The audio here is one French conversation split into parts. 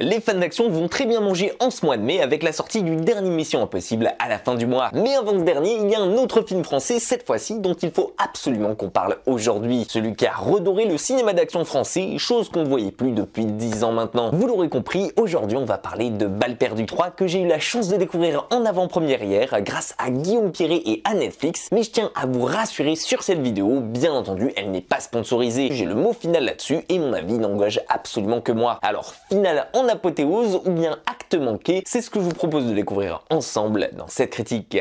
Les fans d'action vont très bien manger en ce mois de mai avec la sortie du dernier Mission Impossible à la fin du mois. Mais avant ce dernier, il y a un autre film français, cette fois-ci, dont il faut absolument qu'on parle aujourd'hui. Celui qui a redoré le cinéma d'action français, chose qu'on ne voyait plus depuis 10 ans maintenant. Vous l'aurez compris, aujourd'hui on va parler de Balles perdues 3 que j'ai eu la chance de découvrir en avant-première hier grâce à Guillaume Pirret et à Netflix. Mais je tiens à vous rassurer sur cette vidéo, bien entendu elle n'est pas sponsorisée. J'ai le mot final là-dessus et mon avis n'engage absolument que moi. Alors final en apothéose ou bien acte manqué, c'est ce que je vous propose de découvrir ensemble dans cette critique.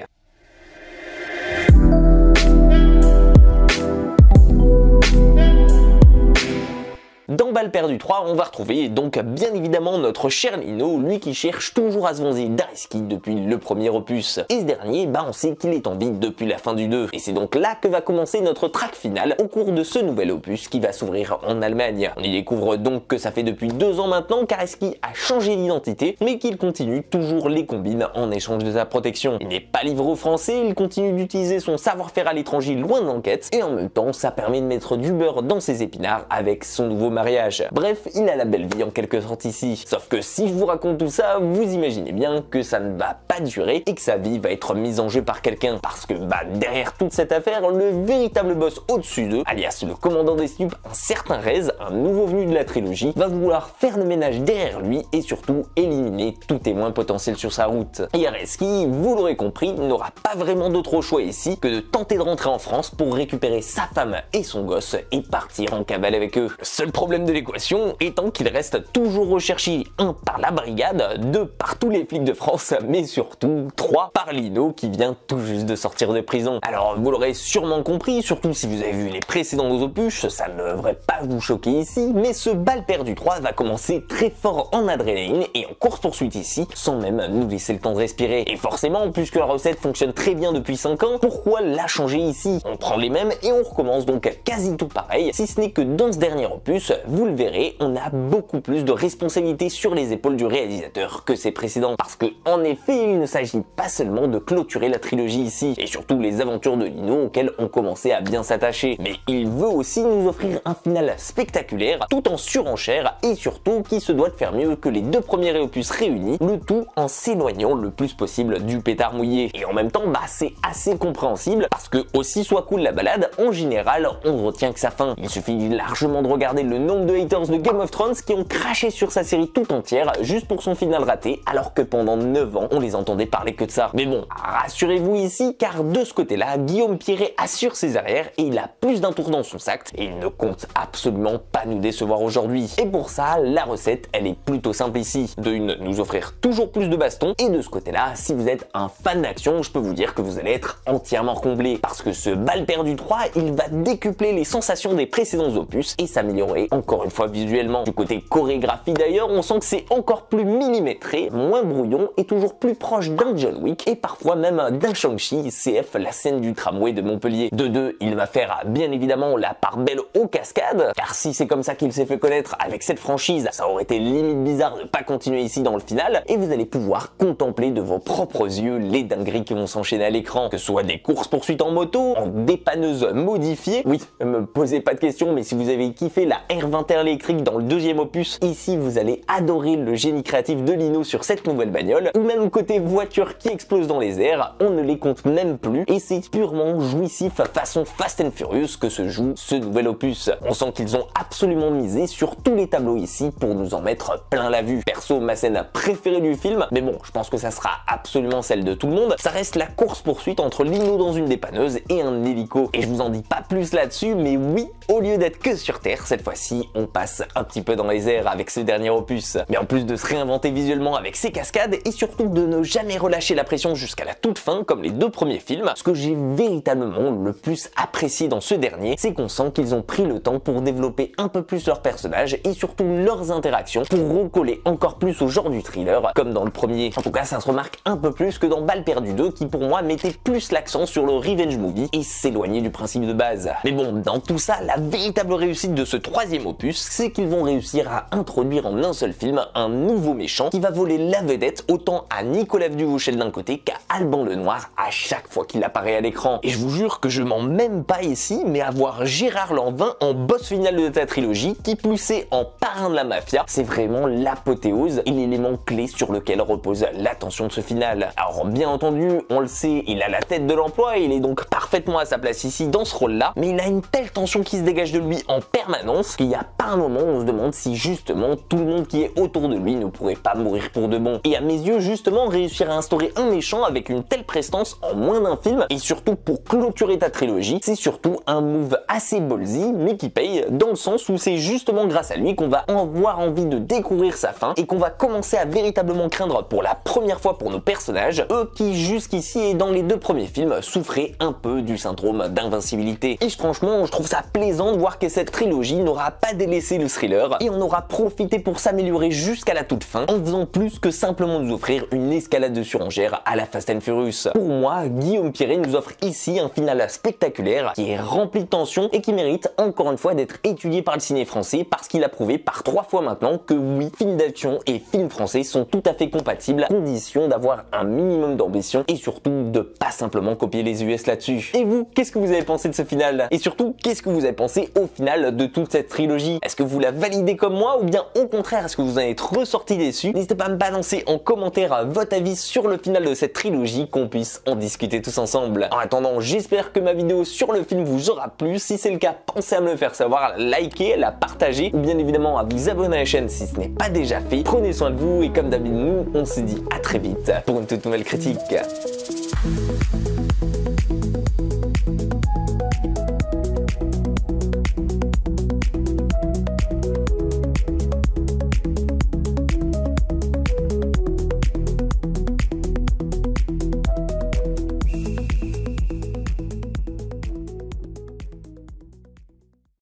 Dans Balles perdues 3, on va retrouver donc bien évidemment notre cher Lino, lui qui cherche toujours à se venger d'Areski depuis le premier opus. Et ce dernier, on sait qu'il est en vie depuis la fin du 2. Et c'est donc là que va commencer notre track final au cours de ce nouvel opus qui va s'ouvrir en Allemagne. On y découvre donc que ça fait depuis 2 ans maintenant qu'Areski a changé d'identité, mais qu'il continue toujours les combines en échange de sa protection. Il n'est pas livré aux Français, il continue d'utiliser son savoir-faire à l'étranger loin de l'enquête, et en même temps ça permet de mettre du beurre dans ses épinards avec son nouveau mariage. Bref, il a la belle vie en quelque sorte ici. Sauf que si je vous raconte tout ça, vous imaginez bien que ça ne va pas durer et que sa vie va être mise en jeu par quelqu'un. Parce que derrière toute cette affaire, le véritable boss au-dessus d'eux, alias le commandant des Snupes, un certain Rez, un nouveau venu de la trilogie, va vouloir faire le ménage derrière lui et surtout éliminer tout témoin potentiel sur sa route. Et Areski, vous l'aurez compris, n'aura pas vraiment d'autre choix ici que de tenter de rentrer en France pour récupérer sa femme et son gosse et partir en cavale avec eux. Le seul problème de l'équation étant qu'il reste toujours recherché, 1 par la brigade, 2 par tous les flics de France, mais surtout 3 par Lino qui vient tout juste de sortir de prison. Alors vous l'aurez sûrement compris, surtout si vous avez vu les précédents opus, ça ne devrait pas vous choquer ici, mais ce Balles perdues 3 va commencer très fort en adrénaline et en course-poursuite ici, sans même nous laisser le temps de respirer. Et forcément, puisque la recette fonctionne très bien depuis 5 ans, pourquoi la changer ici? On prend les mêmes et on recommence donc quasi tout pareil, si ce n'est que dans ce dernier opus, vous le verrez, on a beaucoup plus de responsabilités sur les épaules du réalisateur que ses précédents. Parce que, en effet, il ne s'agit pas seulement de clôturer la trilogie ici, et surtout les aventures de Lino auxquelles on commençait à bien s'attacher. Mais il veut aussi nous offrir un final spectaculaire, tout en surenchère, et surtout qui se doit de faire mieux que les 2 premiers opus réunis, le tout en s'éloignant le plus possible du pétard mouillé. Et en même temps, c'est assez compréhensible, parce que aussi soit cool la balade, en général, on retient que sa fin. Il suffit largement de regarder le nombre de haters de Game of Thrones qui ont craché sur sa série tout entière juste pour son final raté, alors que pendant 9 ans, on les entendait parler que de ça. Mais bon, rassurez-vous ici, car de ce côté-là, Guillaume Pirret assure ses arrières et il a plus d'un tour dans son sac et il ne compte absolument pas nous décevoir aujourd'hui. Et pour ça, la recette, elle est plutôt simple ici. De une, nous offrir toujours plus de bastons, et de ce côté-là, si vous êtes un fan d'action, je peux vous dire que vous allez être entièrement comblé, parce que ce Balles perdues 3, il va décupler les sensations des précédents opus et s'améliorer encore une fois visuellement. Du côté chorégraphie d'ailleurs, on sent que c'est encore plus millimétré, moins brouillon et toujours plus proche d'un John Wick et parfois même d'un Shang-Chi, CF la scène du tramway de Montpellier. De 2, il va faire bien évidemment la part belle aux cascades, car si c'est comme ça qu'il s'est fait connaître avec cette franchise, ça aurait été limite bizarre de pas continuer ici dans le final, et vous allez pouvoir contempler de vos propres yeux les dingueries qui vont s'enchaîner à l'écran, que ce soit des courses-poursuites en moto, en dépanneuse modifiée. Oui, me posez pas de questions, mais si vous avez kiffé la R21 électrique dans le 2e opus, ici vous allez adorer le génie créatif de Lino sur cette nouvelle bagnole, ou même côté voiture qui explose dans les airs, on ne les compte même plus, et c'est purement jouissif façon Fast and Furious que se joue ce nouvel opus. On sent qu'ils ont absolument misé sur tous les tableaux ici pour nous en mettre plein la vue. Perso, ma scène préférée du film, mais bon, je pense que ça sera absolument celle de tout le monde, ça reste la course-poursuite entre Lino dans une dépanneuse et un hélico. Et je vous en dis pas plus là-dessus, mais oui, au lieu d'être que sur Terre, cette fois-ci, on passe un petit peu dans les airs avec ce dernier opus. Mais en plus de se réinventer visuellement avec ses cascades et surtout de ne jamais relâcher la pression jusqu'à la toute fin comme les 2 premiers films, ce que j'ai véritablement le plus apprécié dans ce dernier, c'est qu'on sent qu'ils ont pris le temps pour développer un peu plus leurs personnages et surtout leurs interactions pour recoller encore plus au genre du thriller comme dans le premier. En tout cas, ça se remarque un peu plus que dans Balles perdues 2 qui pour moi mettait plus l'accent sur le revenge movie et s'éloignait du principe de base. Mais bon, dans tout ça, la véritable réussite de ce 3e opus, c'est qu'ils vont réussir à introduire en un seul film un nouveau méchant qui va voler la vedette autant à Nicolas Duvauchel d'un côté qu'à Alban Lenoir à chaque fois qu'il apparaît à l'écran. Et je vous jure que je mens même pas ici, mais avoir Gérard Lanvin en boss final de ta trilogie, qui plus est en parrain de la mafia, c'est vraiment l'apothéose et l'élément clé sur lequel repose l'attention de ce final. Alors bien entendu, on le sait, il a la tête de l'emploi et il est donc parfaitement à sa place ici dans ce rôle-là, mais il a une telle tension qui se dégage de lui en permanence qu'il n'y a pas un moment où on se demande si justement tout le monde qui est autour de lui ne pourrait pas mourir pour de bon. Et à mes yeux, justement, réussir à instaurer un méchant avec une telle prestance en moins d'un film, et surtout pour clôturer ta trilogie, c'est surtout un move assez ballsy, mais qui paye, dans le sens où c'est justement grâce à lui qu'on va avoir envie de découvrir sa fin, et qu'on va commencer à véritablement craindre pour la première fois pour nos personnages, eux qui jusqu'ici et dans les deux premiers films souffraient un peu du syndrome d'invincibilité. Et franchement, je trouve ça plaisant de voir que cette trilogie n'aura pas délaissé le thriller, et on aura profité pour s'améliorer jusqu'à la toute fin, en faisant plus que simplement nous offrir une escalade de surenchère à la Fast and Furious. Pour moi, Guillaume Pirret nous offre ici un final spectaculaire qui est rempli de tension et qui mérite encore une fois d'être étudié par le ciné français, parce qu'il a prouvé par 3 fois maintenant que oui, film d'action et film français sont tout à fait compatibles, à condition d'avoir un minimum d'ambition et surtout de pas simplement copier les US là-dessus. Et vous, qu'est-ce que vous avez pensé de ce final? Et surtout, qu'est-ce que vous avez pensé au final de toute cette trilogie? Est-ce que vous la validez comme moi, ou bien au contraire, est-ce que vous en êtes ressorti déçu? N'hésitez pas à me balancer en commentaire votre avis sur le final de cette trilogie, qu'on puisse en discuter tous ensemble. En attendant, j'espère que ma vidéo sur le film vous aura plu. Si c'est le cas, pensez à me le faire savoir, à la liker, à la partager, ou bien évidemment à vous abonner à la chaîne si ce n'est pas déjà fait. Prenez soin de vous et comme d'habitude, nous on se dit à très vite pour une toute nouvelle critique.